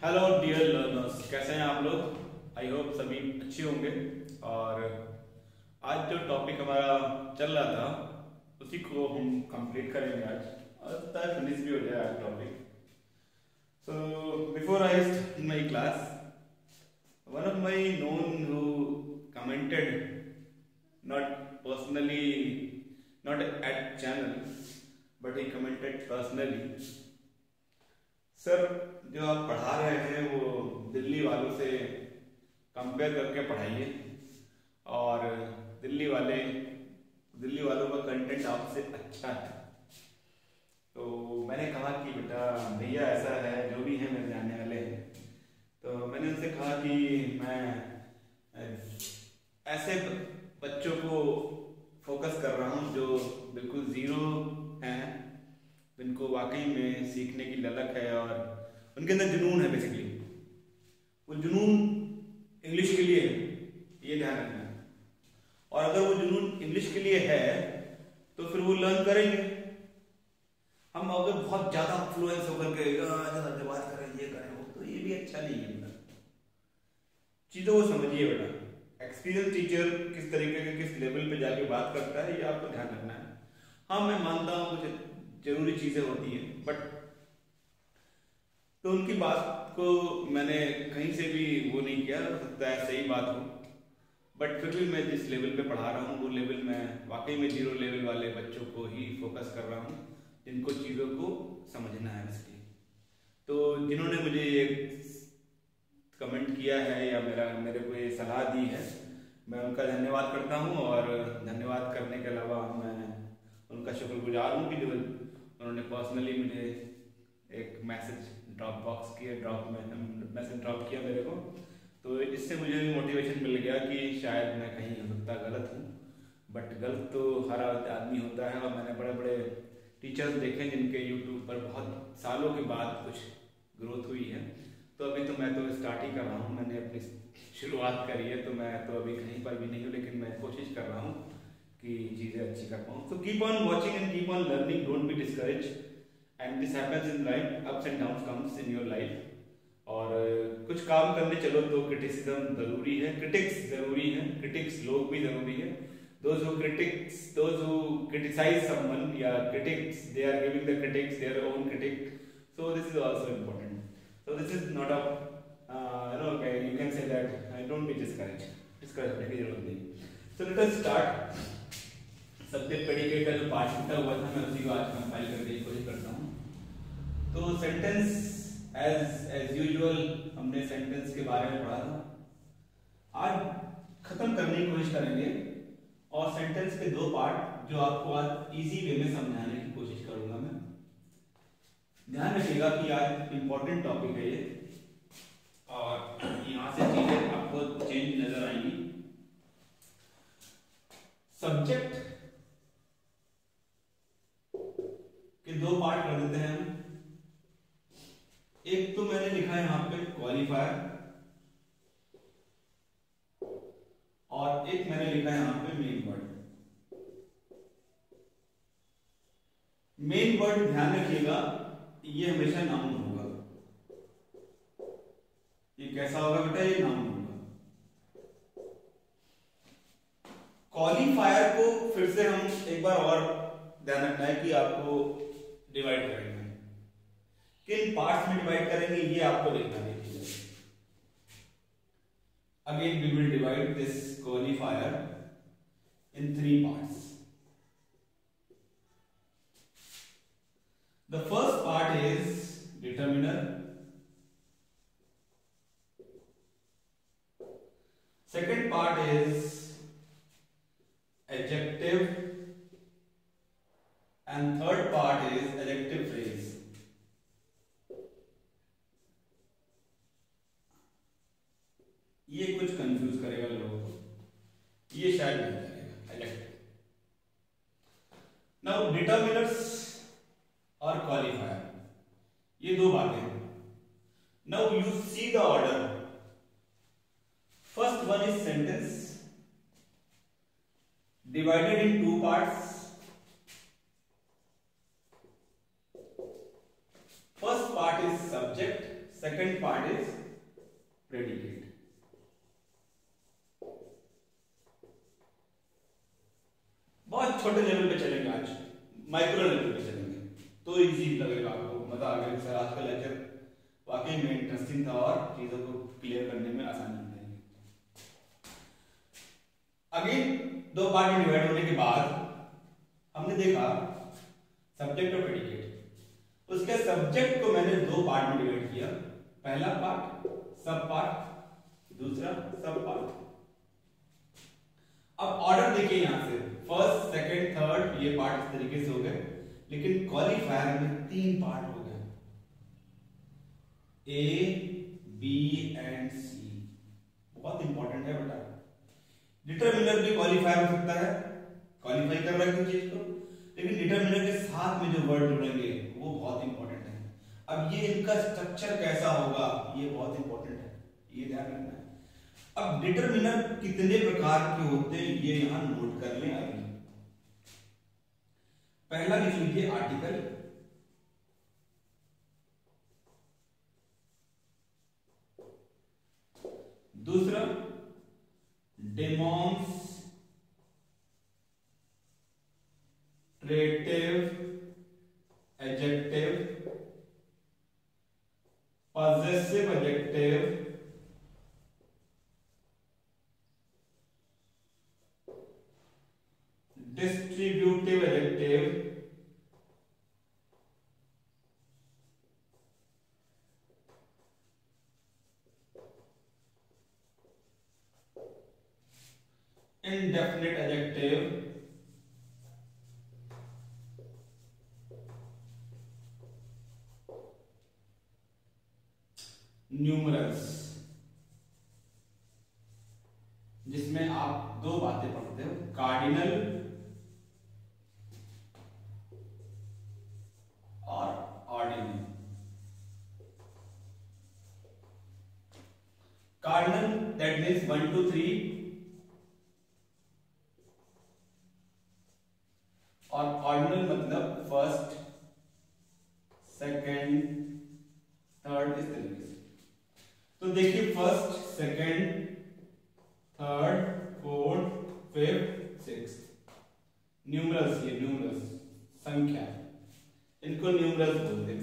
Hello dear learners, कैसे हैं आप लोग। आई होप सभी अच्छे होंगे। और आज जो टॉपिक हमारा चल रहा था उसी को हम कंप्लीट करेंगे आज, और फिनिश भी हो जाए आज topic. So before I start my class, one of my known who commented, not personally, not at channel, but he commented personally, sir जो आप पढ़ा रहे हैं वो दिल्ली वालों से कंपेयर करके पढ़ाइए, और दिल्ली वालों का कंटेंट आपसे अच्छा है। तो मैंने कहा कि बेटा भैया ऐसा है, जो भी है मेरे जानने वाले हैं, तो मैंने उनसे कहा कि मैं ऐसे बच्चों को फोकस कर रहा हूँ जो बिल्कुल ज़ीरो हैं, जिनको वाकई में सीखने की ललक है और उनके अंदर जुनून है। बेसिकली वो जुनून इंग्लिश के लिए है, ये ध्यान रखना है। और अगर वो जुनून इंग्लिश के लिए है तो फिर वो लर्न करेंगे। हम अगर बहुत ज़्यादा फ्लुएंस होकर के बात करें, ये करें, वो तो ये भी अच्छा नहीं है। चीज़ों को समझिए बेटा। एक्सपीरियंस टीचर किस तरीके के किस लेवल पे जाके बात करता है, ये आपको ध्यान रखना है। हाँ, मैं मानता हूँ कुछ जरूरी चीज़ें होती हैं, बट तो उनकी बात को मैंने कहीं से भी वो नहीं किया, हो सकता है सही बात हो, बट फिर भी मैं जिस लेवल पे पढ़ा रहा हूँ वो लेवल मैं वाकई में जीरो लेवल वाले बच्चों को ही फोकस कर रहा हूँ, जिनको चीज़ों को समझना है। इसलिए तो जिन्होंने मुझे ये कमेंट किया है या मेरे को ये सलाह दी है, मैं उनका धन्यवाद करता हूँ। और धन्यवाद करने के अलावा मैं उनका शुक्रगुजार हूँ कि जो उन्होंने पर्सनली मुझे एक मैसेज मैसेज ड्रॉप किया मेरे को। तो इससे मुझे भी मोटिवेशन मिल गया कि शायद मैं कहीं हो सकता गलत हूँ, बट गलत तो हर आदमी होता है। और मैंने बड़े बड़े टीचर्स देखे जिनके यूट्यूब पर बहुत सालों के बाद कुछ ग्रोथ हुई है। तो अभी तो मैं तो स्टार्ट ही कर रहा हूँ, मैंने अपनी शुरुआत करी है, तो मैं तो अभी कहीं पर भी नहीं हूँ, लेकिन मैं कोशिश कर रहा हूँ कि चीज़ें अच्छी कर पाऊँ। So keep on watching and keep on learning, don't be discourage, and this happens in life, ups and downs comes in your life. और कुछ काम करने चलो तो क्रिटिसिज्म जरूरी है, क्रिटिक्स जरूरी है, क्रिटिक्स लोग भी जरूरी है। those who criticize someone, yeah, critics, they are giving the critics their own critic, so this is also important. So this is not a okay, you can say that don't be discouraged की जरूरत नहीं। So let us start। Subject predicate का जो part छूटा हुआ था मैं उसी को आज कंपाइल करने की कोशिश करता हूँ। तो सेंटेंस एज यूजुअल हमने सेंटेंस के बारे में पढ़ा था, आज खत्म करने की कोशिश करेंगे, और सेंटेंस के दो पार्ट जो आपको आज इजी वे में समझाने की कोशिश करूंगा मैं। ध्यान रखिएगा कि आज इंपॉर्टेंट टॉपिक है ये, और यहां से चीजें आपको चेंज नजर आएंगी। सब्जेक्ट के दो पार्ट कर देते हैं हम। एक तो मैंने लिखा है यहां पे क्वालिफायर, और एक मैंने लिखा है यहां पे मेन वर्ड। मेन वर्ड ध्यान रखिएगा, ये हमेशा नाउन होगा। ये कैसा होगा बेटा? ये नाउन होगा। क्वालिफायर को फिर से हम एक बार और ध्यान रखना है कि आपको डिवाइड करेंगे, किन पार्ट्स में डिवाइड करेंगे ये आपको देखना है। Again we will divide this qualifier in three parts. The first part is determiner, second part is adjective, and third part is adjective phrase. ये कुछ कंफ्यूज करेगा लोगों को, ये शायद नहीं करेगा। एडजेक्टिव, नाउ डिटरमिनर्स और क्वालिफायर, ये दो बातें हैं। Now you see the order. First one is sentence divided in two parts. First part is subject, second part is predicate. बहुत छोटे लेवल पे चलेंगे, आज माइक्रो लेवल पे चलेंगे तो इजी लगेगा आपको, मजा आ गया सर। आज का लेक्चर वाकई में इंटरेस्टिंग था और चीजों को क्लियर करने में आसानी हो जाएगी। अगेन दो पार्ट में डिवाइड होने के बाद हमने देखा सब्जेक्ट और प्रेडिकेट। उसके सब्जेक्ट को मैंने दो पार्ट में डिवाइड किया, पहला पार्ट सब पार्ट, दूसरा सब पार्ट। अब ऑर्डर देखिए यहां से, फर्स्ट सेकंड थर्ड ये पार्ट इस तरीके से हो गए, लेकिन क्वालिफायर में तीन पार्ट हो गए, ए बी एंड सी। बहुत इंपॉर्टेंट है बेटा। डिटरमिनर भी क्वालिफायर हो सकता है, क्वालिफाई कर रहा है किसी चीज को, लेकिन डिटरमिनर के साथ में जो वर्ड जुड़ेंगे वो बहुत इंपॉर्टेंट है। अब ये इनका स्ट्रक्चर कैसा होगा ये बहुत इंपॉर्टेंट है, ये ध्यान रखना है। अब डिटरमिनर कितने प्रकार के होते हैं ये यहां नोट कर लें। अभी पहला लिख लीजिए आर्टिकल, दूसरा demonstrative adjective, possessive adjective, distributive adjective, indefinite adjective, numerous, जिसमें आप दो बातें पढ़ते हो, कार्डिनल और ऑर्डिनल। कार्डिनल दैट मीन्स 1 2 3 और ऑर्डिनल मतलब फर्स्ट सेकंड थर्ड, इस तरीके से। तो देखिए first second third fourth fifth sixth, numerous, ये न्यूमरस संख्या, इनको न्यूमरस बोलते हैं।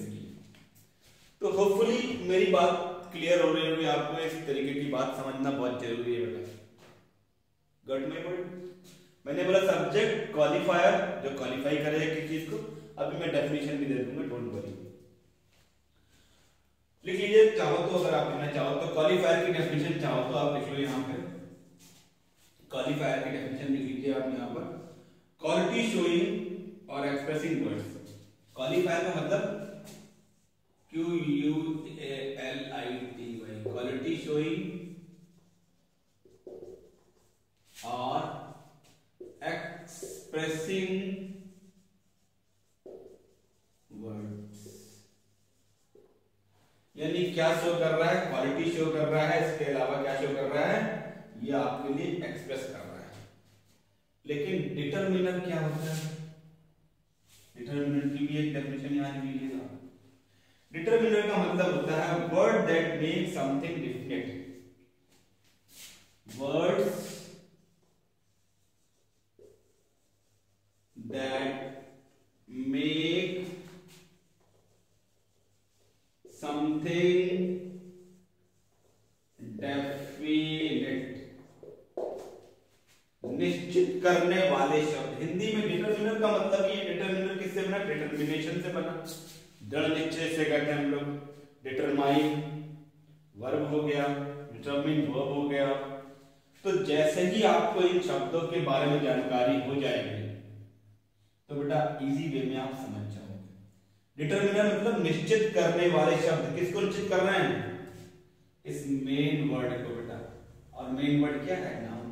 तो होपफुली मेरी बात क्लियर हो रही होगी आपको। इस तरीके की बात समझना बहुत जरूरी है बेटा। Got my point? मैंने बोला सब्जेक्ट क्वालिफायर जो क्वालिफाई करेगा किसी चीज को। अभी मैं डेफिनेशन भी दे दूंगा, डोंट वरी। लिख लीजिए चाहो तो, अगर आप लिखना चाहो तो क्वालिफायर की डेफिनेशन चाहो तो आप लिख लो यहाँ पे। क्वालिफायर की डेफिनेशन लिख लीजिए आप यहाँ पर, क्वालिटी शोइंग और एक्सप्रेसिंग वर्ड्स। क्वालिफायर का मतलब QUALITY, क्वालिटी शोइंग और एक्सप्रेसिंग वर्ड्स। यानी क्या शो कर रहा है? क्वालिटी शो कर रहा है, इसके अलावा क्या शो कर रहा है? ये आपके लिए एक्सप्रेस कर रहा है। लेकिन डिटरमिनर क्या होता है? डिटरमिनर की भी एक डेफिनेशन यहां लिख लीजिएगा। डिटरमिनर का मतलब होता है word that make something definite, words that make something definite, निश्चित करने वाले शब्द। हिंदी में डिटरमिनर का मतलब ये, डिटरमिनर किससे बना? डिटरमिनेशन से बना, दृढ़ निश्चय से कहते हैं हम लोग। डिटरमाइन वर्ब हो गया, डिटरमिन वर्ब हो गया। तो जैसे ही आपको इन शब्दों के बारे में जानकारी हो जाएगी तो बेटा इजी वे में आप समझ जाओगे। डिटरमिनर मतलब निश्चित करने वाले शब्द। किसको निश्चित कर रहे हैं? इस मेन वर्ड को बेटा। और मेन वर्ड क्या है? नाउन।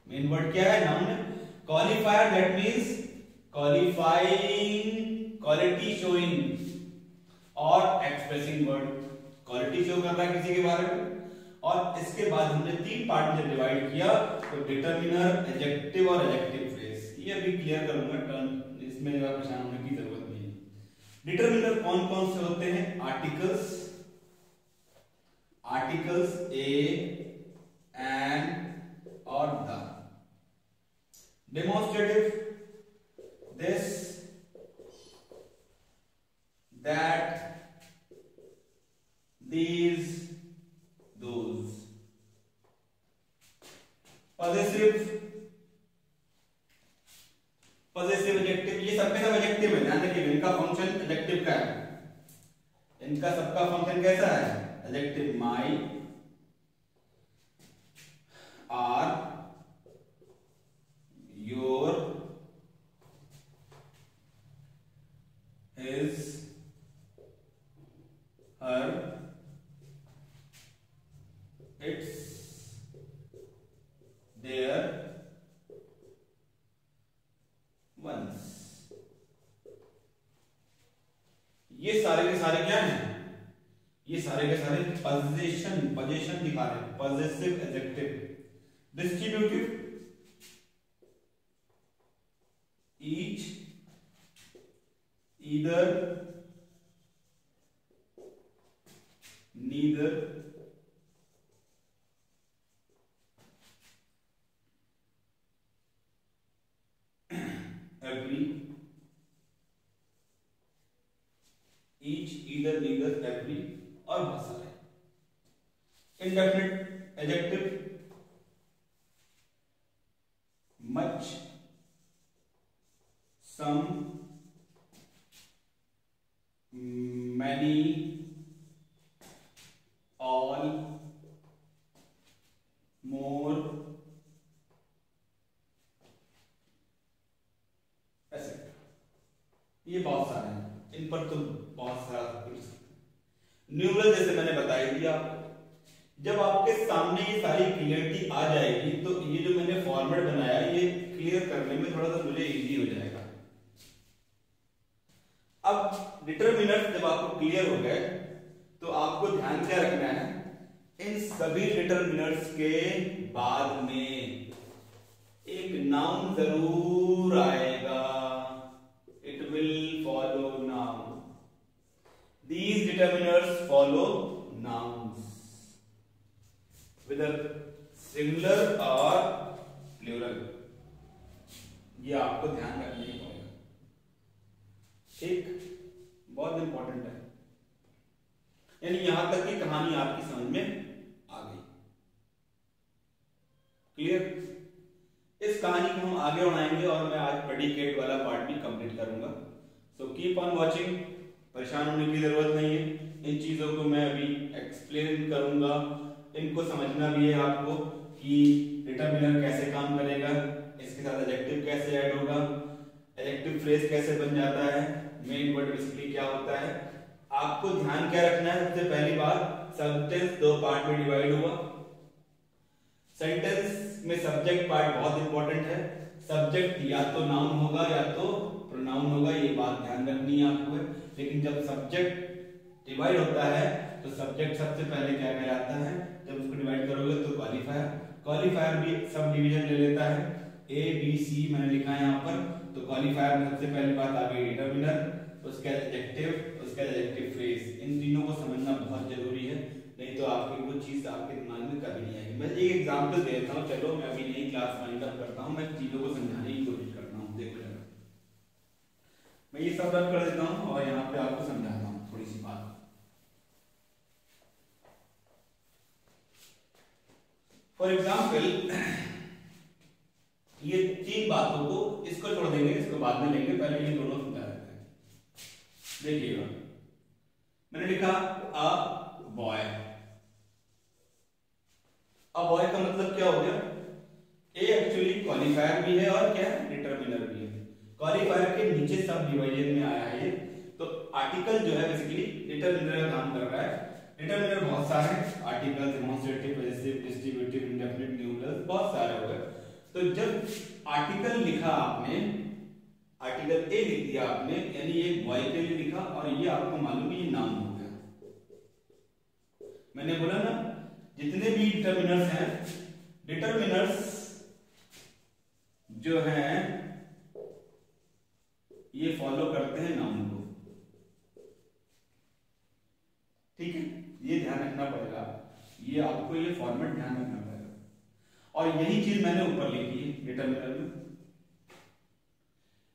मेन वर्ड क्या है? नाउन है। Qualifier that means qualifying, quality showing और एक्सप्रेसिंग वर्ड। क्वालिटी शो कर रहा है किसी के बारे में। और इसके बाद हमने तीन पार्ट में डिवाइड किया, तो डिटरमिनर, एडजेक्टिव और एडजेक्टिव फ्रेज। ये अभी क्लियर करूंगा टर्म, इसमें परेशान होने की जरूरत नहीं है। डिटरमिनर कौन कौन से होते हैं? आर्टिकल्स, आर्टिकल्स ए एंड और the. Demonstrative this that these those। Positive adjective, ये सबके सब एडजेक्टिव है, ध्यान रखिए इनका फंक्शन एडजेक्टिव का है, इनका सबका फंक्शन कैसा है adjective. My, our, your, his, her, its, their, ones. ये सारे के सारे क्या हैं, ये सारे के सारे पोजीशन दिखा रहे हैं, positive adjective. Distributive, each, either, neither, every, each, either, neither, every और बहुत सारे। Indefinite adjective, much, some, many, all, more, ऐसे। ये बहुत सारे हैं, इन पर तो बहुत सारा कुछ। न्यूमरल जैसे मैंने बताई दिया आपको, जब आपके सामने ये सारी क्लियरिटी आ जाएगी तो ये जो मैंने फॉर्मेट बनाया ये क्लियर करने में थोड़ा सा मुझे इजी हो जाएगा। अब डिटरमिनर्स जब आपको क्लियर हो गए तो आपको ध्यान क्या रखना है, इन सभी डिटरमिनर्स के बाद में एक नाउन जरूर आएगा, it will follow noun. These determiners follow nouns whether singular or plural। ये आपको ध्यान रखना ही पड़ेगा, ठीक, बहुत इंपॉर्टेंट है। यानी यहां तक की कहानी आपकी समझ में आ गई, क्लियर। इस कहानी को हम आगे बढ़ाएंगे और मैं आज प्रेडिकेट वाला पार्ट भी कंप्लीट करूंगा। सो कीप ऑन वॉचिंग, परेशान होने की जरूरत नहीं है। इन चीजों को मैं अभी एक्सप्लेन करूंगा, इनको समझना भी है आपको कि डिटरमिनर कैसे काम करेगा, इसके साथ एडजेक्टिव कैसे ऐड होगा, एडजेक्टिव फ्रेज कैसे बन जाता है, मेन वर्ड बेसिकली क्या होता है। आपको ध्यान क्या रखना है, सबसे पहली बात सेंटेंस दो पार्ट में डिवाइड हुआ। सेंटेंस में सब्जेक्ट पार्ट बहुत इंपॉर्टेंट है, सब्जेक्ट या तो नाउन होगा या तो प्रोनाउन होगा, ये बात ध्यान रखनी है आपको। लेकिन जब सब्जेक्ट डिवाइड होता है तो सब्जेक्ट सबसे पहले क्या कहलाता है, जब उसको डिवाइड करोगे तो क्वालिफायर, क्वालिफायर भी सब डिवीजन ले लेता है, ए बी सी मैंने लिखा है यहाँ पर। तो क्वालिफायर में सबसे पहली बात आ गई डिटरमिनर, उसका एडजेक्टिव, उसका एडजेक्टिव फ्रेज। इन तीनों को समझना बहुत जरूरी है, नहीं तो आपकी वो चीज आपके दिमाग में कभी नहीं आएगी। मैं एक एग्जांपल देता हूँ, चलो मैं अभी नई क्लास वाइंड अप करता हूँ, मैं चीजों को समझाने की कोशिश करता हूँ। देखो जरा, मैं ये सब रन कर देता हूँ और यहाँ पे आपको समझाता हूँ थोड़ी सी बात। फॉर एग्जाम्पल ये तीन बातों को, इसको छोड़ देंगे, इसको बाद में लेंगे, पहले ये दोनों समझा देते हैं। देखिएगा, मैंने लिखा अ बॉय। अ बॉय का मतलब क्या हो गया, ए एक्चुअली क्वालिफायर भी है और क्या है डिटरमिनर भी है। क्वालिफायर के नीचे सब डिवीजन में आया है ये, तो आर्टिकल जो है बेसिकली डिटरमिनर का काम कर रहा है। डिटरमिनर बहुत सारे हैं, article, demonstrative, positive, distributive, indefinite, numeral, बहुत सारे हो गए। तो जब आर्टिकल लिखा आपने, आर्टिकल ए लिख दिया आपने, यानी ये बॉय के लिए लिखा और ये आपको मालूम है ये नाउन हो गया। मैंने बोला ना जितने भी डिटरमिनर्स हैं, डिटरमिनर्स जो हैं ये फॉलो करते हैं नाउन को, ठीक है, ये ध्यान रखना पड़ेगा। ये आपको ये फॉर्मेट ध्यान रखना पड़ेगा और यही चीज मैंने ऊपर लिखी है डिटरमिनर में।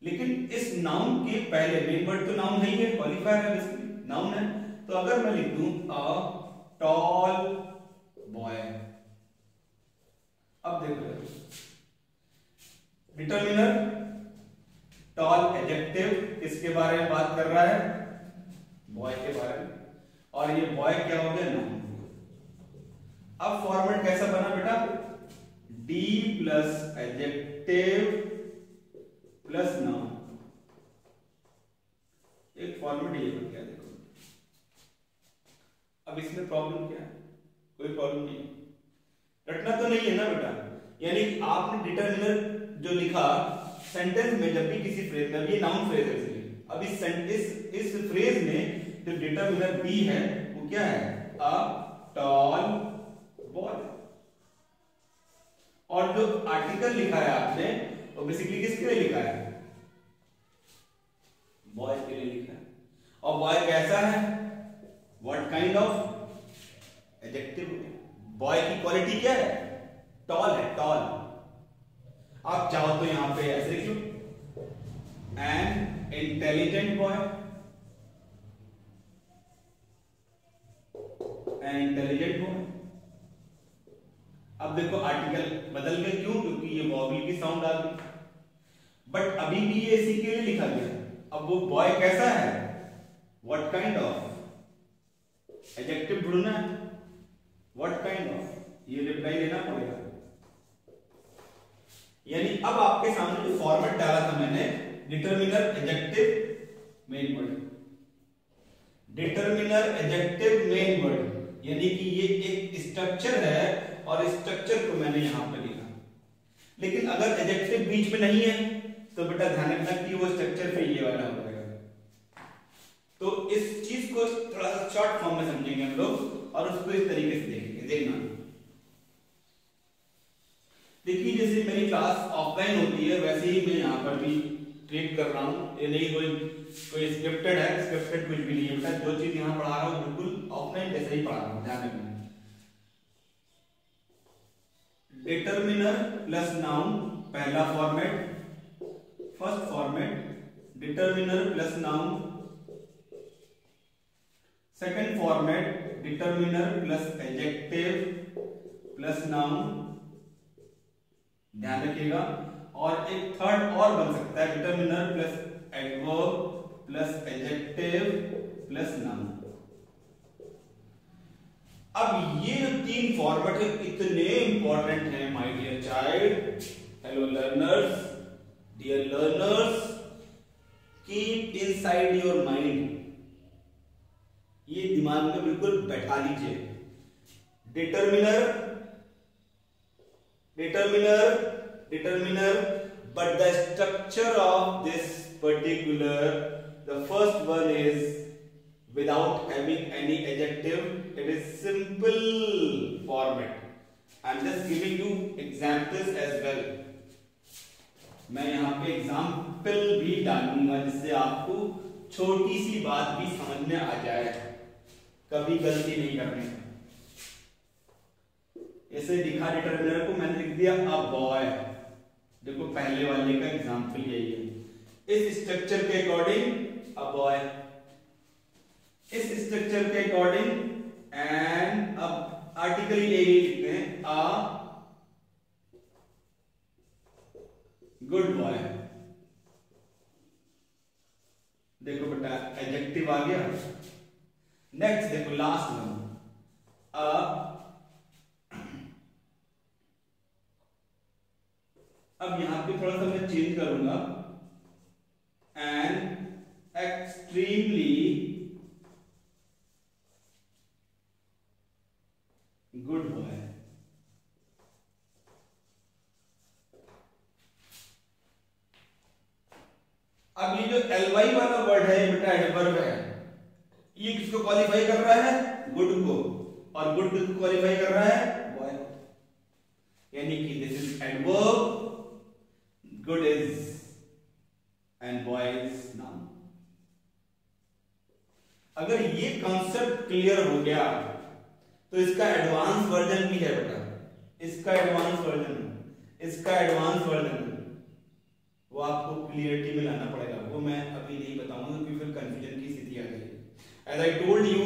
लेकिन इस नाउन के पहले मेन वर्ड तो नाउन नहीं है, क्वालिफायर है, बेसिकली नाउन है। तो अगर मैं लिख दूं अ टॉल बॉय, अब देखो डिटरमिनर टॉल एडजेक्टिव किसके बारे में बात कर रहा है, बॉय के बारे में, और ये बॉय क्या हो गया, नाउन। अब फॉर्मेट कैसा बना बेटा, D plus adjective plus noun, एक फॉर्मेट ये बन गया। देखो अब इसमें प्रॉब्लम क्या है, कोई प्रॉब्लम नहीं, रटना तो नहीं है ना बेटा। यानी कि आपने डिटरमिनर जो लिखा सेंटेंस में, जब भी किसी फ्रेज में, ये नाउन फ्रेज है इसलिए, अब इस फ्रेज में जो डिटरमिनर बी है वो क्या है, अ टॉल बॉय। और जो आर्टिकल लिखा है आपने वो बेसिकली किसके लिए लिखा है, बॉय के लिए लिखा है। और बॉय कैसा है, what kind of adjective, boy की क्वालिटी क्या है, टॉल है, टॉल। आप चाहो तो यहां पे ऐसे लिख लो, an intelligent boy, an intelligent boy. अब देखो आर्टिकल बदल गए, क्यों, क्योंकि ये वॉवल की साउंड आ गई, बट अभी भी ये इसी के लिए लिखा गया। अब वो बॉय कैसा है, व्हाट काइंड ऑफ, एडजेक्टिव ढूंढना है, व्हाट काइंड ऑफ, ये रिप्लाई देना पड़ेगा। यानी अब आपके सामने जो फॉर्मेट डाला था मैंने, determiner adjective main word, determiner adjective main word, यानी कि ये एक स्ट्रक्चर है और स्ट्रक्चर को मैंने यहां पर लिखा। लेकिन अगर एडजेक्टिव बीच में नहीं है तो बेटा ध्यान रखना कि वो स्ट्रक्चर पे ये वाला हो जाएगा। तो इस चीज को थोड़ा सा शॉर्ट फॉर्म में समझेंगे हम लोग और उसको इस तरीके से देखेंगे। देखना, देखिए जैसे मेरी क्लास ऑफलाइन होती है वैसे ही मैं यहाँ पर भी ट्रीट कर रहा हूँ। ये नहीं कोई स्क्रिप्टेड है, स्क्रिप्टेड कुछ भी नहीं है बेटा। जो चीज यहाँ पढ़ा रहा हूँ बिल्कुल ऑफलाइन जैसे ही पढ़ा रहा हूँ, ध्यान रखना। डिटरमिनर प्लस नाउन पहला format, first format determiner plus noun, second format determiner plus adjective plus noun, ध्यान रखिएगा। और एक थर्ड और बन सकता है, determiner plus adverb plus adjective plus noun. अब ये जो तीन फॉर्मेट है इतने इंपॉर्टेंट हैं my dear child, hello learners, dear learners, keep inside your mind, ये दिमाग में बिल्कुल बैठा लीजिए। Determiner, determiner, determiner, but the structure of this particular, the first one is without having any adjective, it is simple format. I am just giving you examples as well. मैं यहाँ पे example भी डालूंगा जिससे आपको छोटी सी बात भी समझ में आ जाए, कभी गलती नहीं करने। ऐसे दिखा डिटरमिनर को मैंने लिख दिया अ बॉय, देखो पहले वाले का एग्जाम्पल यही है। इस स्ट्रक्चर के अकॉर्डिंग अ बॉय, इस स्ट्रक्चर के अकॉर्डिंग एंड, अब आर्टिकल यही लिखते हैं अ गुड बॉय। देखो बेटा एडजेक्टिव आ गया। नेक्स्ट देखो लास्ट वन, अब यहां पे थोड़ा सा मैं चेंज करूंगा, एन एक्सट्रीमली गुड बॉय। अब ये जो एलवाई वाला वर्ड है बेटा एडवर्ब है, ये किसको क्वालिफाई कर रहा है, गुड को, और गुड किसको क्वालिफाई कर रहा है, बॉय। यानी कि this is adverb, good is and boy is noun। अगर ये कॉन्सेप्ट क्लियर हो गया तो इसका एडवांस वर्जन भी है बेटा, इसका एडवांस वर्जन, इसका एडवांस वर्जन, वो आपको क्लियरिटी में लाना पड़ेगा, वो मैं अभी नहीं बताऊंगा क्योंकि फिर कंफ्यूजन की स्थिति आ जाएगी। एज आई टोल्ड यू,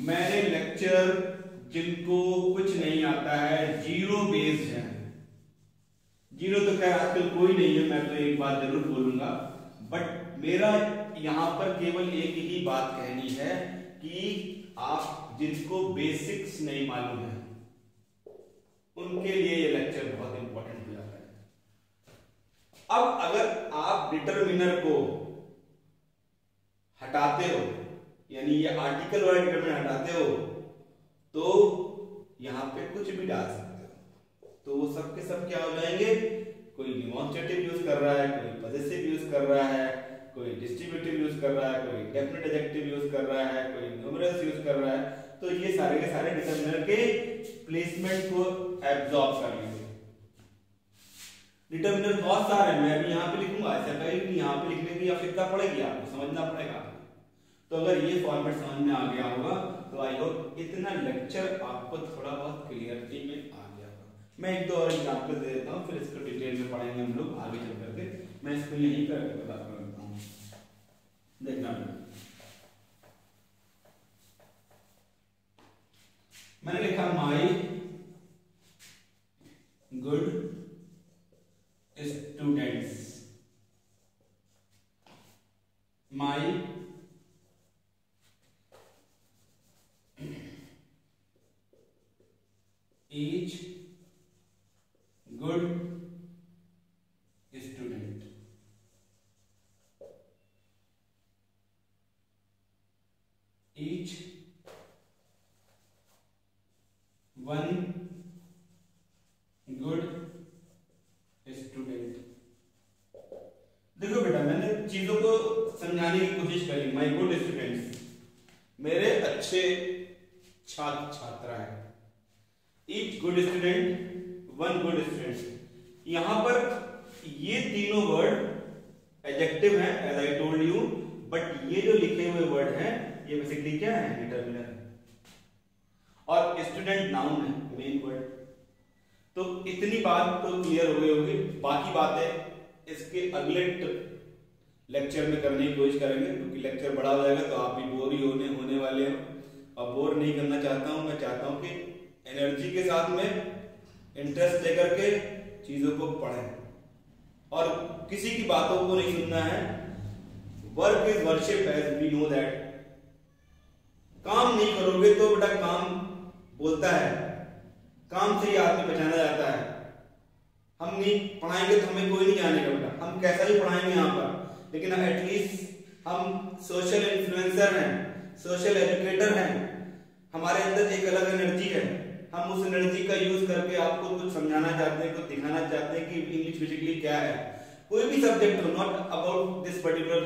मैंने लेक्चर जिनको कुछ नहीं आता है, जीरो बेस्ड है, जीरो तो खैर आजकल कोई नहीं है, मैं तो एक बात जरूर बोलूंगा, बट मेरा यहां पर केवल एक ही बात कहनी है कि आप जिनको बेसिक्स नहीं मालूम है उनके लिए ये लेक्चर बहुत इंपॉर्टेंट हो जाता है। अब अगर आप डिटरमिनर को हटाते हो, यानी ये आर्टिकल वाला डिटरमिनर हटाते हो, तो यहां पे कुछ भी डाल सकते हो, तो वो सब के सब क्या हो जाएंगे, कोई डिमॉन्स्ट्रेटिव यूज कर रहा है, कोई पॉजिटिव यूज कर रहा है, कोई डिस्ट्रीब्यूटिव यूज कर रहा है, कोई डेफिनेट एडजेक्टिव यूज कर रहा है, कोई न्यूमरस यूज कर रहा है, तो ये सारे के सारे डिटरमिनर के प्लेसमेंट को एब्जॉर्ब कर लेंगे। डिटरमिनर बहुत सारे हैं, मैं अभी यहाँ पे लिखूंगा, ऐसा कहीं कि यहाँ पे लिखने की आवश्यकता पड़ेगी, आपको समझना पड़ेगा। तो अगर ये फॉर्मेट समझ में आ गया होगा तो आई होप इतना लेक्चर आपको थोड़ा बहुत क्लियरिटी में आ गया होगा। मैं एक दो और एग्जाम्पल दे देता हूँ, फिर इसको डिटेल में पढ़ेंगे हम लोग आगे चल करके। मैं इसको यहीं पर बता देता हूँ, देखना मैंने लिखा my good students, my each good student, each one good student। देखो बेटा, मैंने चीजों को समझाने की कोशिश करी। माई गुड स्टूडेंट्स, मेरे अच्छे छात्र छात्रा है। Each good student, one good student। यहां पर ये तीनों वर्ड एडजेक्टिव हैं, as I told you, but ये जो लिखे हुए वर्ड हैं ये बेसिकली क्या है, डिटरमिनर है, और स्टूडेंट नाउन है, मेन वर्ड। तो इतनी बात तो क्लियर हो गई होगी, बाकी बातें इसके अगले लेक्चर में करने की कोशिश करेंगे, क्योंकि लेक्चर बड़ा हो जाएगा तो आप भी बोर ही होने वाले हो, और बोर नहीं करना चाहता हूं। मैं चाहता हूं कि एनर्जी के साथ में इंटरेस्ट लेकर के चीजों को पढ़ें, और किसी की बातों को नहीं सुनना है। Work is worship, as we know that. काम नहीं करोगे तो बेटा काम बोलता है, काम से ही आदमी पहचाना जाता है। हम नहीं पढ़ाएंगे तो हमें कोई नहीं जानेगा बेटा, हम कैसा ही पढ़ाएंगे यहाँ पर, लेकिन एटलीस्ट हम सोशल इन्फ्लुएंसर हैं, सोशल एजुकेटर हैं, हमारे अंदर एक अलग एनर्जी है। हम उस एनर्जी का यूज करके आपको कुछ समझाना चाहते हैं, कुछ दिखाना चाहते हैं कि इंग्लिश बेसिकली क्या है। कोई भी सब्जेक्ट हो, not about this particular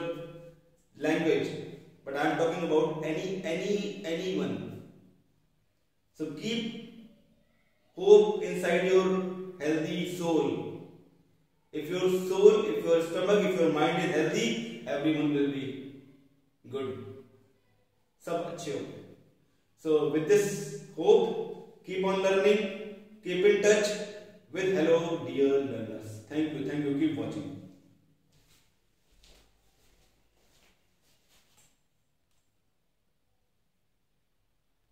language, but I am talking about any one. So keep hope inside your healthy soul. If your soul, if your stomach, if your mind is healthy, everyone will be good. सब अच्छे हो। So with this hope, keep on learning, keep in touch with hello dear learners. Thank you, keep watching.